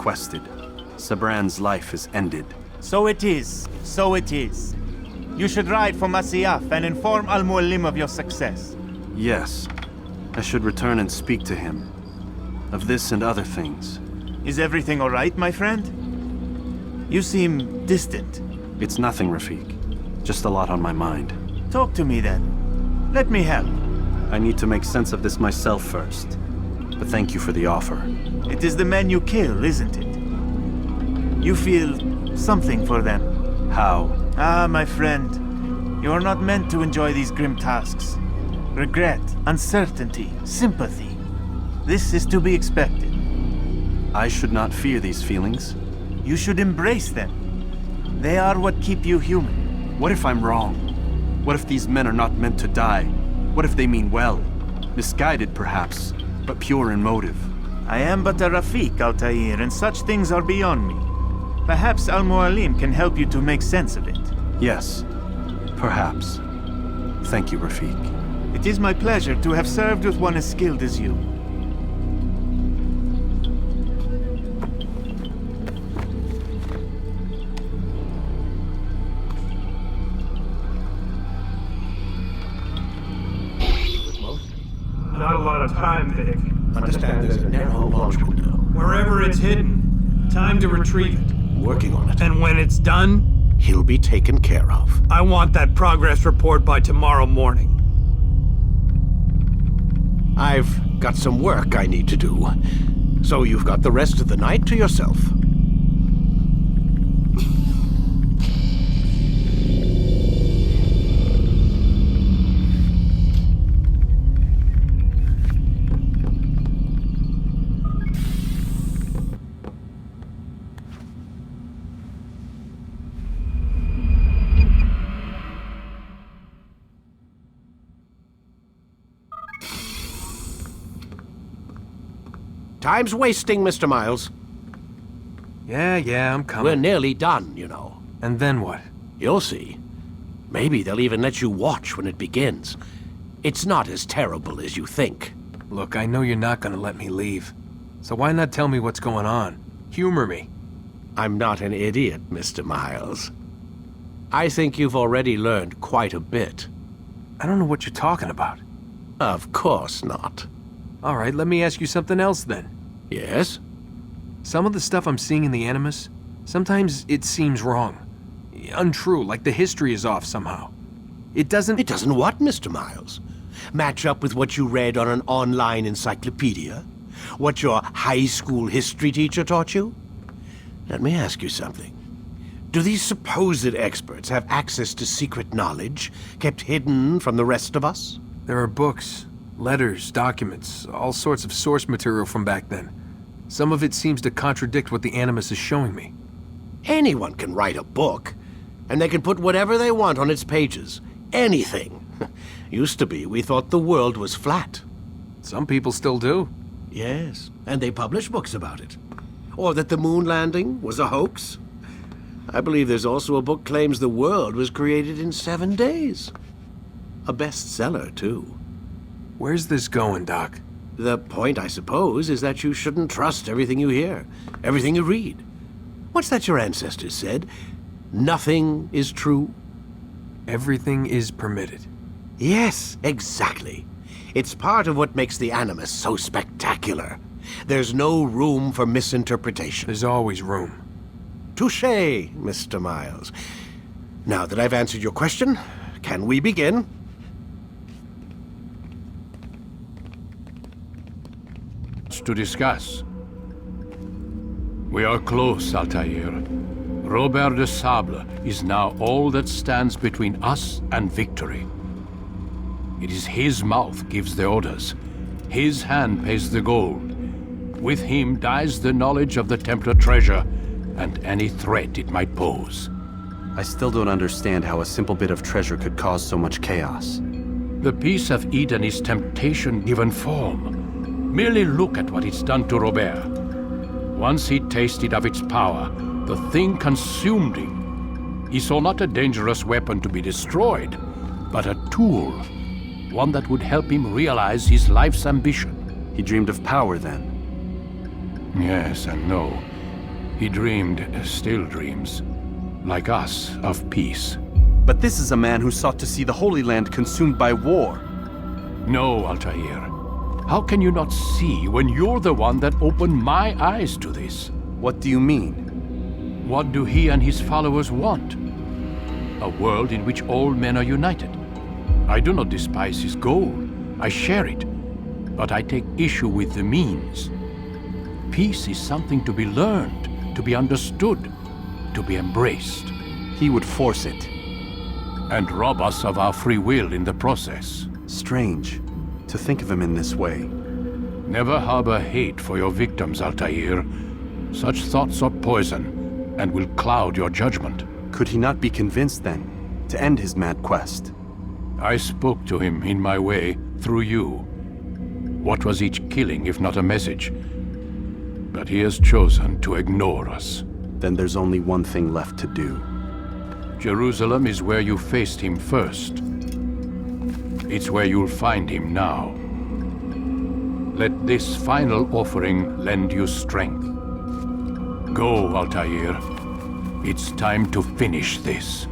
requested. Sabran's life is ended. So it is. So it is. You should ride for Masyaf and inform Al-Mualim of your success. Yes. I should return and speak to him. Of this and other things. Is everything all right, my friend? You seem distant. It's nothing, Rafik. Just a lot on my mind. Talk to me then. Let me help. I need to make sense of this myself first. But thank you for the offer. It is the men you kill, isn't it? You feel something for them. How? Ah, my friend. You are not meant to enjoy these grim tasks. Regret, uncertainty, sympathy. This is to be expected. I should not fear these feelings. You should embrace them. They are what keep you human. What if I'm wrong? What if these men are not meant to die? What if they mean well? Misguided, perhaps, but pure in motive. I am but a Rafik, Altair, and such things are beyond me. Perhaps Al-Mualim can help you to make sense of it. Yes, perhaps. Thank you, Rafik. It is my pleasure to have served with one as skilled as you. Not a lot of time, Vic. Understand there's a narrow launch window. Wherever it's hidden, time to retrieve it. Working on it. And when it's done, He'll be taken care of. I want that progress report by tomorrow morning. I've got some work I need to do. So you've got the rest of the night to yourself. Time's wasting, Mr. Miles. Yeah, I'm coming. We're nearly done, you know. And then what? You'll see. Maybe they'll even let you watch when it begins. It's not as terrible as you think. Look, I know you're not gonna let me leave. So why not tell me what's going on? Humor me. I'm not an idiot, Mr. Miles. I think you've already learned quite a bit. I don't know what you're talking about. Of course not. All right, let me ask you something else then. Yes? Some of the stuff I'm seeing in the Animus, sometimes it seems wrong. Untrue, like the history is off somehow. It doesn't... It doesn't what, Mr. Miles? Match up with what you read on an online encyclopedia? What your high school history teacher taught you? Let me ask you something. Do these supposed experts have access to secret knowledge kept hidden from the rest of us? There are books, letters, documents, all sorts of source material from back then. Some of it seems to contradict what the Animus is showing me. Anyone can write a book, and they can put whatever they want on its pages. Anything. Used to be, we thought the world was flat. Some people still do. Yes, and they publish books about it. Or that the moon landing was a hoax. I believe there's also a book claims the world was created in 7 days. A bestseller, too. Where's this going, Doc? The point, I suppose, is that you shouldn't trust everything you hear, everything you read. What's that your ancestors said? Nothing is true? Everything is permitted. Yes, exactly. It's part of what makes the Animus so spectacular. There's no room for misinterpretation. There's always room. Touché, Mr. Miles. Now that I've answered your question, can we begin? To discuss. We are close, Altair. Robert de Sable is now all that stands between us and victory. It is his mouth gives the orders. His hand pays the gold. With him dies the knowledge of the Templar treasure and any threat it might pose. I still don't understand how a simple bit of treasure could cause so much chaos. The Piece of Eden is temptation given form. Merely look at what it's done to Robert. Once he tasted of its power, the thing consumed him. He saw not a dangerous weapon to be destroyed, but a tool. One that would help him realize his life's ambition. He dreamed of power then. Yes and no. He dreamed, still dreams, like us, of peace. But this is a man who sought to see the Holy Land consumed by war. No, Altair. How can you not see when you're the one that opened my eyes to this? What do you mean? What do he and his followers want? A world in which all men are united. I do not despise his goal. I share it. But I take issue with the means. Peace is something to be learned, to be understood, to be embraced. He would force it. And rob us of our free will in the process. Strange to think of him in this way. Never harbor hate for your victims, Altair. Such thoughts are poison and will cloud your judgment. Could he not be convinced then to end his mad quest? I spoke to him in my way, through you. What was each killing if not a message? But he has chosen to ignore us. Then there's only one thing left to do. Jerusalem is where you faced him first. It's where you'll find him now. Let this final offering lend you strength. Go, Altair. It's time to finish this.